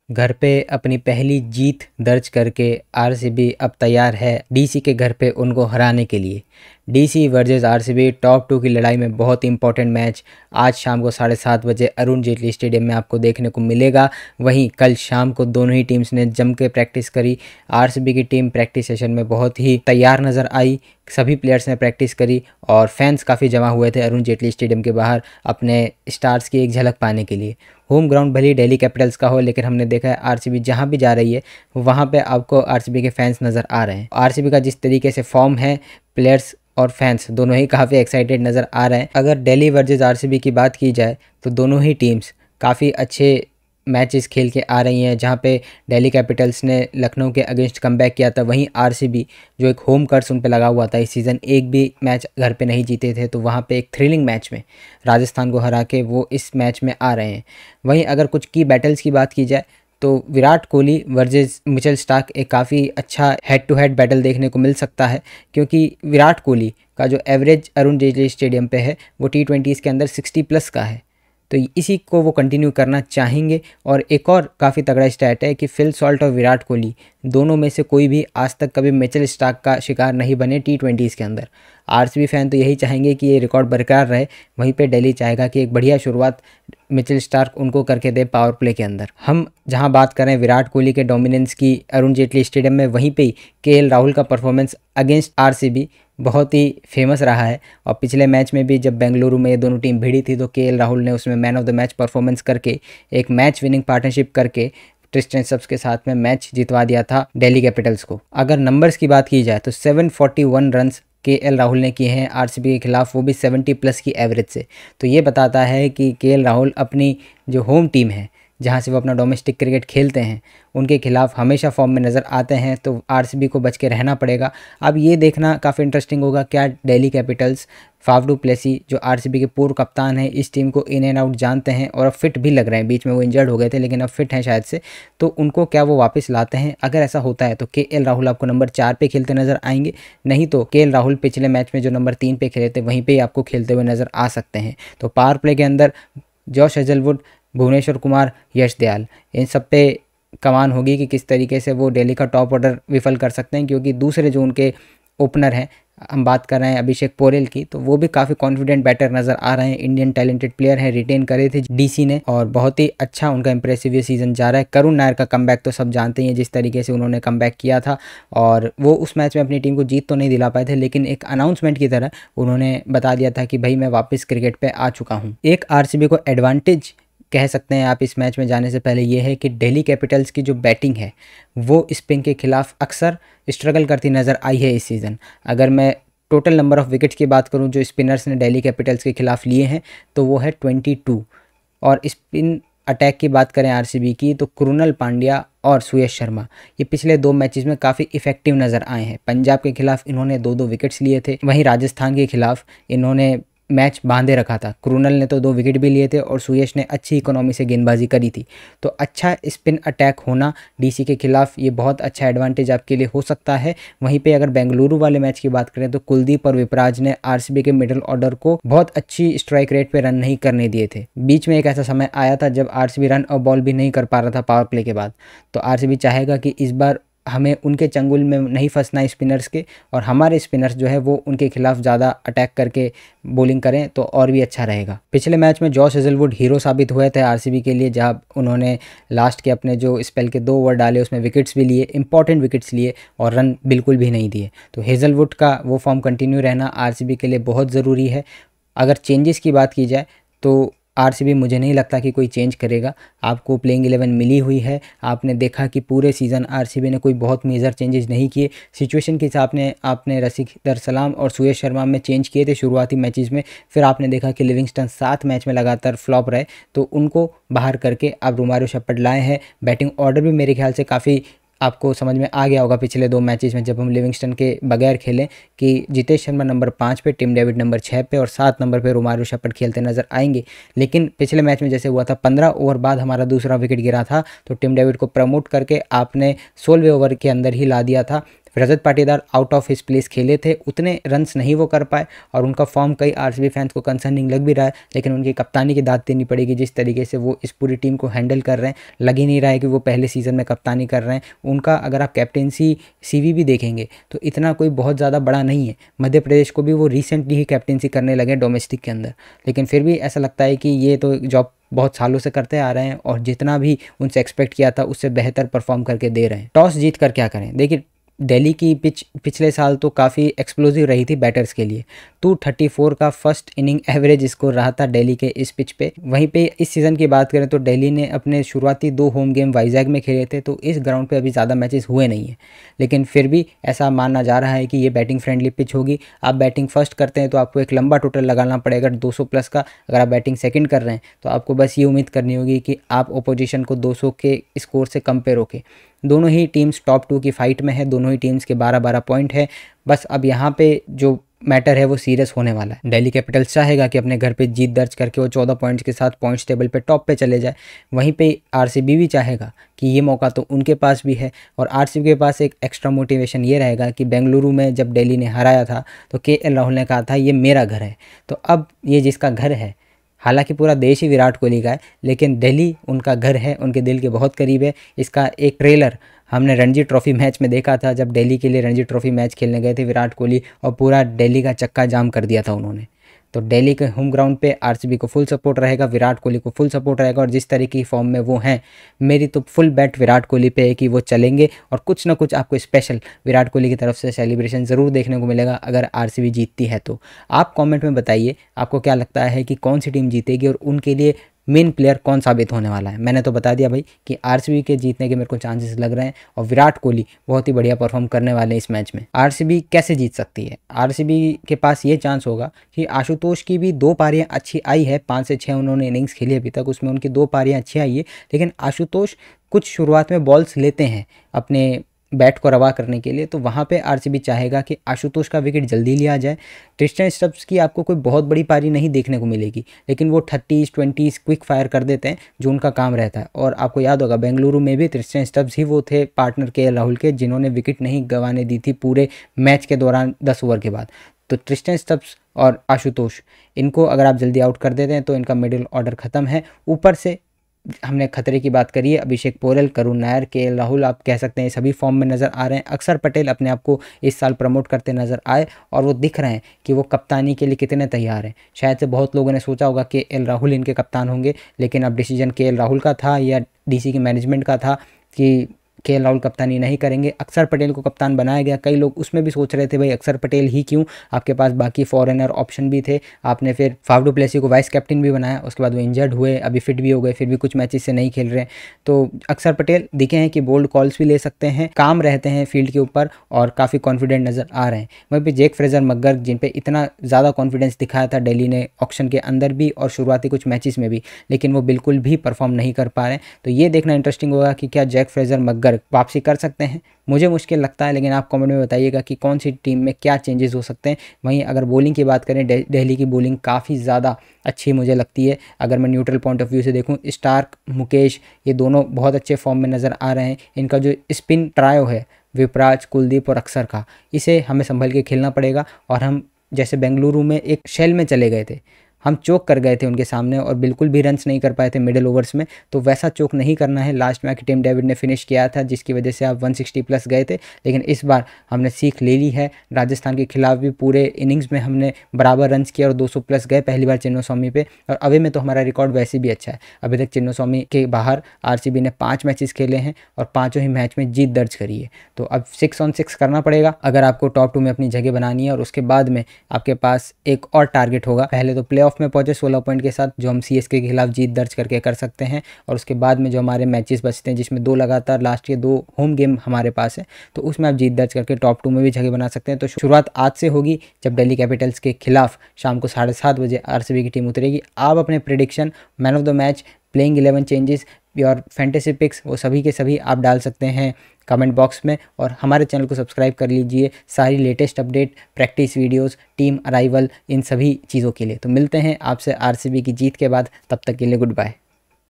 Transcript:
घर पे अपनी पहली जीत दर्ज करके आरसीबी अब तैयार है डीसी के घर पे उनको हराने के लिए। डीसी वर्सेस आरसीबी टॉप 2 की लड़ाई में बहुत ही इंपॉर्टेंट मैच आज शाम को 7:30 बजे अरुण जेटली स्टेडियम में आपको देखने को मिलेगा। वहीं कल शाम को दोनों ही टीम्स ने जम के प्रैक्टिस करी। आरसीबी की टीम प्रैक्टिस सेशन में बहुत ही तैयार नज़र आई, सभी प्लेयर्स ने प्रैक्टिस करी और फैंस काफ़ी जमा हुए थे अरुण जेटली स्टेडियम के बाहर अपने स्टार्स की एक झलक पाने के लिए। होम ग्राउंड भले ही दिल्ली कैपिटल्स का हो, लेकिन हमने देखा है आरसीबी जहाँ भी जा रही है वहाँ पे आपको आरसीबी के फैंस नज़र आ रहे हैं। आरसीबी का जिस तरीके से फॉर्म है, प्लेयर्स और फैंस दोनों ही काफ़ी एक्साइटेड नज़र आ रहे हैं। अगर दिल्ली वर्सेस आरसीबी की बात की जाए तो दोनों ही टीम्स काफ़ी अच्छे मैचेस खेल के आ रही हैं। जहाँ पे दिल्ली कैपिटल्स ने लखनऊ के अगेंस्ट कमबैक किया था, वहीं आरसीबी जो एक होम कर्स उन पे लगा हुआ था, इस सीज़न एक भी मैच घर पे नहीं जीते थे, तो वहाँ पे एक थ्रिलिंग मैच में राजस्थान को हरा के वो इस मैच में आ रहे हैं। वहीं अगर कुछ की बैटल्स की बात की जाए तो Virat Kohli versus Mitchell Starc एक काफ़ी अच्छा हेड टू हेड बैटल देखने को मिल सकता है, क्योंकि विराट कोहली का जो एवरेज अरुण जेटली स्टेडियम पे है वो T20s के अंदर 60+ का है, तो इसी को वो कंटिन्यू करना चाहेंगे। और एक और काफ़ी तगड़ा स्टैट है कि फिल सॉल्ट और विराट कोहली दोनों में से कोई भी आज तक कभी मिचेल स्टार्क का शिकार नहीं बने T20s के अंदर। आरसीबी फैन तो यही चाहेंगे कि ये रिकॉर्ड बरकरार रहे, वहीं पे दिल्ली चाहेगा कि एक बढ़िया शुरुआत मिचेल स्टार्क उनको करके दे पावर प्ले के अंदर। हम जहां बात करें विराट कोहली के डोमिनेंस की अरुण जेटली स्टेडियम में, वहीं पे केएल राहुल का परफॉर्मेंस अगेंस्ट आरसीबी बहुत ही फेमस रहा है। और पिछले मैच में भी जब बेंगलुरु में ये दोनों टीम भिड़ी थी तो केएल राहुल ने उसमें man of the match performance करके एक मैच विनिंग पार्टनरशिप करके ट्रिस्टन सब्स के साथ में मैच जितवा दिया था दिल्ली कैपिटल्स को। अगर नंबर्स की बात की जाए तो 741 रन्स केएल राहुल ने किए हैं आरसीबी के खिलाफ, वो भी 70+ की एवरेज से। तो ये बताता है कि केएल राहुल अपनी जो होम टीम है जहाँ से वो अपना डोमेस्टिक क्रिकेट खेलते हैं उनके खिलाफ हमेशा फॉर्म में नज़र आते हैं, तो आरसीबी को बच के रहना पड़ेगा। अब ये देखना काफ़ी इंटरेस्टिंग होगा क्या Delhi Capitals, Faf du Plessis जो आरसीबी के पूर्व कप्तान हैं, इस टीम को इन एंड आउट जानते हैं और अब फिट भी लग रहे हैं। बीच में वो इंजर्ड हो गए थे लेकिन अब फिट हैं शायद से, तो उनको क्या वो वापस लाते हैं। अगर ऐसा होता है तो केएल राहुल आपको नंबर 4 पे खेलते नज़र आएंगे, नहीं तो केएल राहुल पिछले मैच में जो नंबर 3 पे खेले थे वहीं पर आपको खेलते हुए नज़र आ सकते हैं। तो पावर प्ले के अंदर जॉश हेजलवुड, भुवनेश्वर कुमार, यश दयाल, इन सब पे कमान होगी कि किस तरीके से वो दिल्ली का टॉप ऑर्डर विफल कर सकते हैं। क्योंकि दूसरे जो उनके ओपनर हैं, हम बात कर रहे हैं अभिषेक पोरेल की, तो वो भी काफ़ी कॉन्फिडेंट बैटर नज़र आ रहे हैं। इंडियन टैलेंटेड प्लेयर हैं, रिटेन करे थे डीसी ने और बहुत ही अच्छा उनका इंप्रेसिव ये सीज़न जा रहा है। करुण नायर का कमबैक तो सब जानते ही हैं, जिस तरीके से उन्होंने कमबैक किया था और वो उस मैच में अपनी टीम को जीत तो नहीं दिला पाए थे, लेकिन एक अनाउंसमेंट की तरह उन्होंने बता दिया था कि भाई मैं वापस क्रिकेट पर आ चुका हूँ। एक आरसीबी को एडवांटेज कह सकते हैं आप इस मैच में जाने से पहले ये है कि दिल्ली कैपिटल्स की जो बैटिंग है वो स्पिन के खिलाफ अक्सर स्ट्रगल करती नज़र आई है इस सीज़न। अगर मैं टोटल नंबर ऑफ़ विकेट्स की बात करूं जो स्पिनर्स ने दिल्ली कैपिटल्स के खिलाफ लिए हैं तो वो है 22। और स्पिन अटैक की बात करें आरसीबी की तो कृणाल पांड्या और सुयश शर्मा ये पिछले 2 मैचेस में काफ़ी इफेक्टिव नज़र आए हैं। पंजाब के खिलाफ इन्होंने 2-2 विकेट्स लिए थे, वहीं राजस्थान के खिलाफ इन्होंने मैच बांधे रखा था। कृणाल ने तो 2 विकेट भी लिए थे और सुयश ने अच्छी इकोनॉमी से गेंदबाजी करी थी। तो अच्छा स्पिन अटैक होना डीसी के खिलाफ ये बहुत अच्छा एडवांटेज आपके लिए हो सकता है। वहीं पे अगर बेंगलुरु वाले मैच की बात करें तो कुलदीप और विपराज ने आरसीबी के मिडिल ऑर्डर को बहुत अच्छी स्ट्राइक रेट पे रन नहीं करने दिए थे। बीच में एक ऐसा समय आया था जब आरसीबी रन और बॉल भी नहीं कर पा रहा था पावर प्ले के बाद। तो आरसीबी चाहेगा कि इस बार हमें उनके चंगुल में नहीं फंसना स्पिनर्स के, और हमारे स्पिनर्स जो है वो उनके खिलाफ ज़्यादा अटैक करके बॉलिंग करें तो और भी अच्छा रहेगा। पिछले मैच में जॉश हेजलवुड हीरो साबित हुए थे आरसीबी के लिए, जहां उन्होंने लास्ट के अपने जो स्पेल के 2 ओवर डाले उसमें विकेट्स भी लिए, इंपॉर्टेंट विकेट्स लिए और रन बिल्कुल भी नहीं दिए। तो हेजलवुड का वो फॉर्म कंटिन्यू रहना आरसीबी के लिए बहुत ज़रूरी है। अगर चेंजेस की बात की जाए तो आरसीबी मुझे नहीं लगता कि कोई चेंज करेगा। आपको प्लेइंग 11 मिली हुई है, आपने देखा कि पूरे सीज़न आरसीबी ने कोई बहुत मेजर चेंजेस नहीं किए। सिचुएशन के हिसाब से आपने रसिक दर सलाम और सुयश शर्मा में चेंज किए थे शुरुआती मैचेस में, फिर आपने देखा कि लिविंगस्टन 7 मैच में लगातार फ्लॉप रहे तो उनको बाहर करके आप रोमारियो शेफर्ड लाए हैं। बैटिंग ऑर्डर भी मेरे ख्याल से काफ़ी आपको समझ में आ गया होगा पिछले 2 मैचेस में जब हम लिविंगस्टन के बगैर खेलें कि जितेश शर्मा नंबर 5 पे, टिम डेविड नंबर 6 पे और 7 नंबर पे रोमारियो शेफर्ड खेलते नजर आएंगे। लेकिन पिछले मैच में जैसे हुआ था 15 ओवर बाद हमारा दूसरा विकेट गिरा था तो टिम डेविड को प्रमोट करके आपने 16वें ओवर के अंदर ही ला दिया था Rajat Patidar out of his place खेले थे, उतने रन्स नहीं वो कर पाए और उनका फॉर्म कई आरसीबी फैंस को कंसर्निंग लग भी रहा है, लेकिन उनकी कप्तानी की दाद देनी पड़ेगी। जिस तरीके से वो इस पूरी टीम को हैंडल कर रहे हैं, लग ही नहीं रहा है कि वो पहले सीज़न में कप्तानी कर रहे हैं। उनका अगर आप कैप्टेंसी सीवी भी देखेंगे तो इतना कोई बहुत ज़्यादा बड़ा नहीं है। मध्य प्रदेश को भी वो रिसेंटली ही कैप्टेंसी करने लगे डोमेस्टिक के अंदर, लेकिन फिर भी ऐसा लगता है कि ये तो जॉब बहुत सालों से करते आ रहे हैं और जितना भी उनसे एक्सपेक्ट किया था उससे बेहतर परफॉर्म करके दे रहे हैं। टॉस जीत कर क्या करें? देखिए, दिल्ली की पिच पिछले साल तो काफ़ी एक्सप्लोसिव रही थी बैटर्स के लिए। 234 का फर्स्ट इनिंग एवरेज स्कोर रहा था दिल्ली के इस पिच पे। वहीं पे इस सीज़न की बात करें तो दिल्ली ने अपने शुरुआती 2 होम गेम वाइजैग में खेले थे, तो इस ग्राउंड पे अभी ज़्यादा मैचेस हुए नहीं हैं, लेकिन फिर भी ऐसा माना जा रहा है कि ये बैटिंग फ्रेंडली पिच होगी। आप बैटिंग फर्स्ट करते हैं तो आपको एक लंबा टोटल लगाना पड़ेगा 200 प्लस का। अगर आप बैटिंग सेकेंड कर रहे हैं तो आपको बस ये उम्मीद करनी होगी कि आप ओपोजिशन को 200 के स्कोर से कम पे रोकें। दोनों ही टीम्स टॉप 2 की फाइट में है, दोनों ही टीम्स के 12-12 पॉइंट है। बस अब यहाँ पे जो मैटर है वो सीरियस होने वाला है। दिल्ली कैपिटल्स चाहेगा कि अपने घर पे जीत दर्ज करके वो 14 पॉइंट्स के साथ पॉइंट्स टेबल पे टॉप पे चले जाए। वहीं पे आरसीबी भी चाहेगा कि ये मौका तो उनके पास भी है, और आरसीबी के पास एक एक्स्ट्रा मोटिवेशन ये रहेगा कि बेंगलुरु में जब दिल्ली ने हराया था तो केएल राहुल ने कहा था ये मेरा घर है। तो अब ये जिसका घर है, हालांकि पूरा देश ही विराट कोहली का है, लेकिन दिल्ली उनका घर है, उनके दिल के बहुत करीब है। इसका एक ट्रेलर हमने रणजी ट्रॉफी मैच में देखा था, जब दिल्ली के लिए रणजी ट्रॉफी मैच खेलने गए थे विराट कोहली, और पूरा दिल्ली का चक्का जाम कर दिया था उन्होंने। तो दिल्ली के होम ग्राउंड पे आरसीबी को फुल सपोर्ट रहेगा, विराट कोहली को फुल सपोर्ट रहेगा, और जिस तरीके की फॉर्म में वो हैं, मेरी तो फुल बैट विराट कोहली पे है कि वो चलेंगे और कुछ ना कुछ आपको स्पेशल विराट कोहली की तरफ से सेलिब्रेशन ज़रूर देखने को मिलेगा अगर आरसीबी जीतती है तो। आप कमेंट में बताइए आपको क्या लगता है कि कौन सी टीम जीतेगी और उनके लिए मेन प्लेयर कौन साबित होने वाला है। मैंने तो बता दिया भाई कि आरसीबी के जीतने के मेरे को चांसेस लग रहे हैं, और विराट कोहली बहुत ही बढ़िया परफॉर्म करने वाले हैं इस मैच में। आरसीबी कैसे जीत सकती है? आरसीबी के पास ये चांस होगा कि आशुतोष की भी 2 पारियां अच्छी आई है, 5 से 6 उन्होंने इनिंग्स खेली अभी तक, उसमें उनकी 2 पारियां अच्छी आई है, लेकिन आशुतोष कुछ शुरुआत में बॉल्स लेते हैं अपने बैट को रवा करने के लिए, तो वहाँ पे आरसीबी चाहेगा कि आशुतोष का विकेट जल्दी लिया जाए। ट्रिस्टन स्टब्स की आपको कोई बहुत बड़ी पारी नहीं देखने को मिलेगी, लेकिन वो 30s 20s क्विक फायर कर देते हैं जो उनका काम रहता है। और आपको याद होगा बेंगलुरु में भी ट्रिस्टन स्टब्स ही वो थे पार्टनर केएल राहुल के, जिन्होंने विकेट नहीं गंवाने दी थी पूरे मैच के दौरान 10 ओवर के बाद। तो ट्रिस्टन स्टब्स और आशुतोष, इनको अगर आप जल्दी आउट कर देते हैं तो इनका मिडिल ऑर्डर ख़त्म है। ऊपर से हमने खतरे की बात करी है, अभिषेक पोरेल, करुण नायर, केएल राहुल आप कह सकते हैं सभी फॉर्म में नज़र आ रहे हैं। अक्षर पटेल अपने आप को इस साल प्रमोट करते नज़र आए और वो दिख रहे हैं कि वो कप्तानी के लिए कितने तैयार हैं। शायद से बहुत लोगों ने सोचा होगा कि केएल राहुल इनके कप्तान होंगे, लेकिन अब डिसीजन केएल राहुल का था या डीसी की मैनेजमेंट का था कि केएल राहुल कप्तानी नहीं करेंगे, अक्षर पटेल को कप्तान बनाया गया। कई लोग उसमें भी सोच रहे थे भाई अक्षर पटेल ही क्यों, आपके पास बाकी फॉरेनर ऑप्शन भी थे। आपने फिर फाफ डु प्लेसी को वाइस कैप्टन भी बनाया, उसके बाद वो इंजर्ड हुए, अभी फिट भी हो गए, फिर भी कुछ मैचेस से नहीं खेल रहे। तो अक्षर पटेल दिखे हैं कि बोल्ड कॉल्स भी ले सकते हैं, काम रहते हैं फील्ड के ऊपर और काफ़ी कॉन्फिडेंट नज़र आ रहे हैं। वहीं पर जैक फ्रेजर मकगर्क, जिन पर इतना ज़्यादा कॉन्फिडेंस दिखाया था दिल्ली ने ऑक्शन के अंदर भी और शुरुआती कुछ मैचेस में भी, लेकिन वो बिल्कुल भी परफॉर्म नहीं कर पा रहे हैं। तो ये देखना इंटरेस्टिंग होगा कि क्या जैक फ्रेजर मकगर्क वापसी कर सकते हैं। मुझे मुश्किल लगता है, लेकिन आप कमेंट में बताइएगा कि कौन सी टीम में क्या चेंजेस हो सकते हैं। वहीं अगर बॉलिंग की बात करें, दिल्ली की बॉलिंग काफ़ी ज़्यादा अच्छी मुझे लगती है। अगर मैं न्यूट्रल पॉइंट ऑफ व्यू से देखूं, स्टार्क, मुकेश, ये दोनों बहुत अच्छे फॉर्म में नज़र आ रहे हैं। इनका जो स्पिन ट्रायो है विपराज, कुलदीप और अक्षर का, इसे हमें संभल के खेलना पड़ेगा। और हम जैसे बेंगलुरु में एक शेल में चले गए थे, हम चोक कर गए थे उनके सामने और बिल्कुल भी रन्स नहीं कर पाए थे मिडिल ओवर्स में, तो वैसा चोक नहीं करना है। लास्ट मैच टिम डेविड ने फिनिश किया था जिसकी वजह से आप 160 प्लस गए थे, लेकिन इस बार हमने सीख ले ली है। राजस्थान के खिलाफ भी पूरे इनिंग्स में हमने बराबर रन्स किया और 200 प्लस गए, पहली बार चिन्नास्वामी पे। और अवे में तो हमारा रिकॉर्ड वैसे भी अच्छा है। अभी तक चिन्नास्वामी के बाहर आरसीबी ने 5 मैचेस खेले हैं और 5 ही मैच में जीत दर्ज करी है। तो अब 6 on 6 करना पड़ेगा अगर आपको टॉप 2 में अपनी जगह बनानी है। और उसके बाद में आपके पास एक और टारगेट होगा, पहले तो प्लेऑफ में पहुंचे 16 पॉइंट के साथ, जो हम सीएसके के खिलाफ जीत दर्ज करके कर सकते हैं। और उसके बाद में जो हमारे मैचेस बचते हैं, जिसमें 2 लगातार लास्ट के 2 होम गेम हमारे पास है, तो उसमें आप जीत दर्ज करके टॉप 2 में भी जगह बना सकते हैं। तो शुरुआत आज से होगी जब दिल्ली कैपिटल्स के खिलाफ शाम को 7:30 बजे आरसीबी की टीम उतरेगी। आप अपने prediction, man of the match, playing 11 changes और फैंटेसी पिक्स, वो सभी के सभी आप डाल सकते हैं कमेंट बॉक्स में। और हमारे चैनल को सब्सक्राइब कर लीजिए सारी latest update, practice videos, team arrival, इन सभी चीज़ों के लिए। तो मिलते हैं आपसे आरसीबी की जीत के बाद, तब तक के लिए गुड बाय।